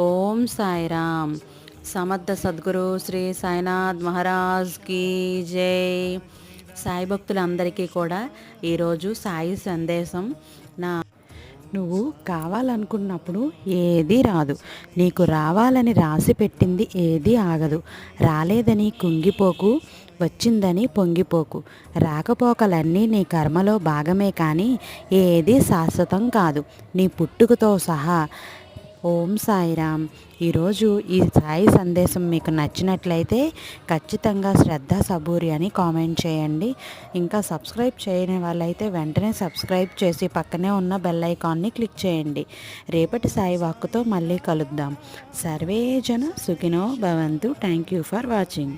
ఓం సాయిరామ్. సమర్థ సద్గురు శ్రీ సాయినాథ్ మహారాజ్ కీ జై. సాయి భక్తులందరికీ కూడా ఈరోజు సాయి సందేశం. నువ్వు కావాలనుకున్నప్పుడు ఏదీ రాదు, నీకు రావాలని రాసి పెట్టింది ఏదీ ఆగదు. రాలేదని కుంగిపోకు, వచ్చిందని పొంగిపోకు. రాకపోకలన్నీ నీ కర్మలో భాగమే, కానీ ఏదీ శాశ్వతం కాదు, నీ పుట్టుకతో సహా. ఓం సాయిరామ్. ఈరోజు ఈ సాయి సందేశం మీకు నచ్చినట్లయితే ఖచ్చితంగా శ్రద్ధ సబూరి అని కామెంట్ చేయండి. ఇంకా సబ్స్క్రైబ్ చేయని వాళ్ళైతే వెంటనే సబ్స్క్రైబ్ చేసి పక్కనే ఉన్న బెల్ ఐకాన్ని క్లిక్ చేయండి. రేపటి సాయి వాక్కుతో మళ్ళీ కలుద్దాం. సర్వే జన సుఖినో భవంతు. Thank you for watching.